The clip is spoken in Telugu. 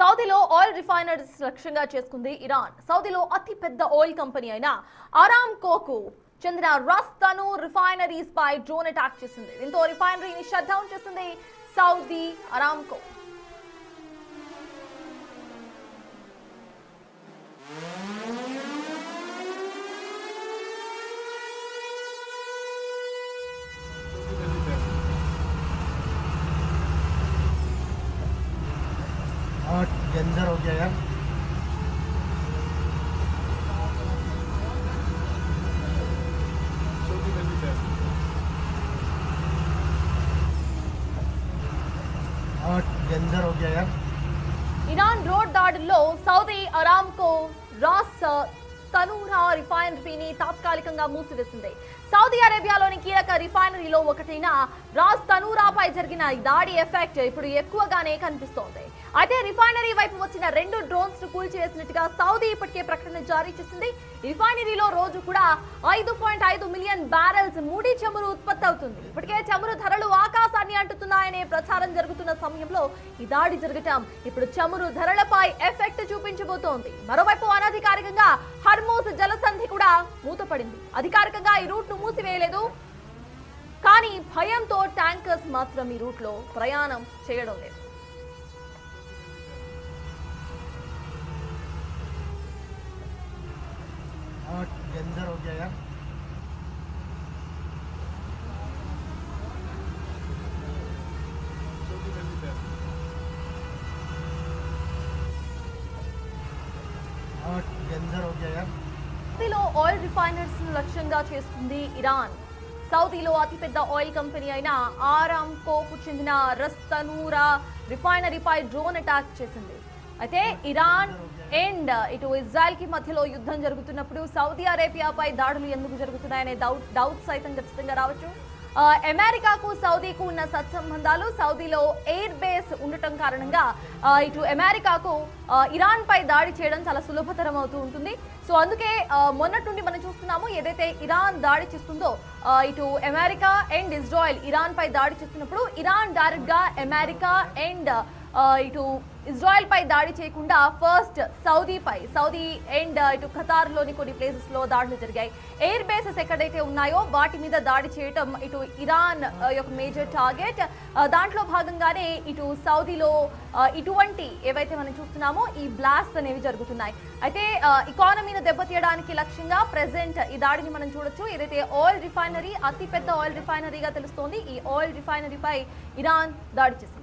సౌదీలో ఆయిల్ రిఫైనరీస్ లక్ష్యంగా చేసుకుంది ఇరాన్. సౌదీలో అతి పెద్ద ఆయిల్ కంపెనీ అయిన అరామ్కోకు చెందిన రస్ తనూర్ రిఫైనరీస్ పై డ్రోన్ అటాక్ చేసింది. దీంతో రిఫైనరీని షట్ డౌన్ చేసింది సౌదీ అరామ్కో. डेंजर हो गया यार। डेंजर हो गया यार। ఇరాన్ రోడ్ దాడుల్లో సౌదీ అరామ్కో రాస్ తనూరా రిఫైనరీని తాత్కాలికంగా మూసివేసింది. సౌదీ అరేబియాలోని కీలక రిఫైనరీలో ఒకటైన రాస్ తనూరాపై జరిగిన దాడి ఎఫెక్ట్ ఇప్పుడు ఎక్కువగానే కనిపిస్తోంది. అయితే రిఫైనరీ వైపు వచ్చిన 2 డ్రోన్స్ ను కూల్చివేసినట్టుగా సౌదీ ఇప్పటికే ప్రకటన జారీ చేసింది. రిఫైనరీలో రోజు కూడా 5.5 మిలియన్ బ్యారెల్స్ ముడి చమురు ఉత్పత్తి అవుతుంది. ఇప్పటికే చమురు ధరలు ఆకాశాన్ని అంటుతున్నాయనే ప్రచారం జరుగుతున్న సమయంలో ఈ దాడి జరగటం ఇప్పుడు చమురు ధరలపై ఎఫెక్ట్ చూపించబోతోంది. మరోవైపు అనధికారికంగా హర్మూజ్ జలసంధి కూడా మూతపడింది. అధికారికంగా ఈ రూట్ ను మూసివేయలేదు, కానీ భయంతో ట్యాంకర్స్ మాత్రం ఈ రూట్ లో ప్రయాణం చేయడం లేదు. डेंजर हो गया यार। डेंजर हो गया यार। సౌదీలో ఆయిల్ రిఫైనరీస్ ను లక్ష్యంగా చేసుకుంది ఇరాన్. సౌదీలో అతిపెద్ద ఆయిల్ కంపెనీ అయిన అరామ్కోకు చెందిన రస్ తనూరా రిఫైనరీపై డ్రోన్ అటాక్ చేసింది. అయితే ఇరాన్ అండ్ ఇటు ఇజ్రాయెల్ కి మధ్యలో యుద్ధం జరుగుతున్నప్పుడు సౌదీ అరేబియాపై దాడులు ఎందుకు జరుగుతున్నాయనే డౌట్ సైతం ఖచ్చితంగా రావచ్చు. అమెరికాకు సౌదీకు ఉన్న సత్సంబంధాలు, సౌదీలో ఎయిర్ బేస్ ఉండటం కారణంగా ఇటు అమెరికాకు ఇరాన్ పై దాడి చేయడం చాలా సులభతరం అవుతూ ఉంటుంది. సో అందుకే మొన్నటి నుండి మనం చూస్తున్నాము, ఏదైతే ఇరాన్ దాడి చేస్తుందో ఇటు అమెరికా అండ్ ఇజ్రాయెల్ ఇరాన్ పై దాడి చేస్తున్నప్పుడు ఇరాన్ డైరెక్ట్ గా అమెరికా అండ్ ఇటు ఇజ్రాయెల్ పై దాడి చేయకుండా ఫస్ట్ సౌదీ అండ్ ఇటు ఖతార్ లోని కొన్ని ప్లేసెస్ లో దాడులు జరిగాయి. ఎయిర్ బేసెస్ ఎక్కడైతే ఉన్నాయో వాటి మీద దాడి చేయటం ఇటు ఇరాన్ యొక్క మేజర్ టార్గెట్. దాంట్లో భాగంగానే ఇటు సౌదీలో ఇటువంటి ఏవైతే మనం చూస్తున్నామో ఈ బ్లాస్ట్ అనేవి జరుగుతున్నాయి. అయితే ఎకానమీని దెబ్బతీయడానికి లక్ష్యంగా ప్రెసెంట్ ఈ దాడిని మనం చూడొచ్చు. ఏదైతే ఆయిల్ రిఫైనరీ అతి పెద్ద ఆయిల్ రిఫైనరీగా తెలుస్తోంది, ఈ ఆయిల్ రిఫైనరీపై ఇరాన్ దాడి చేసింది.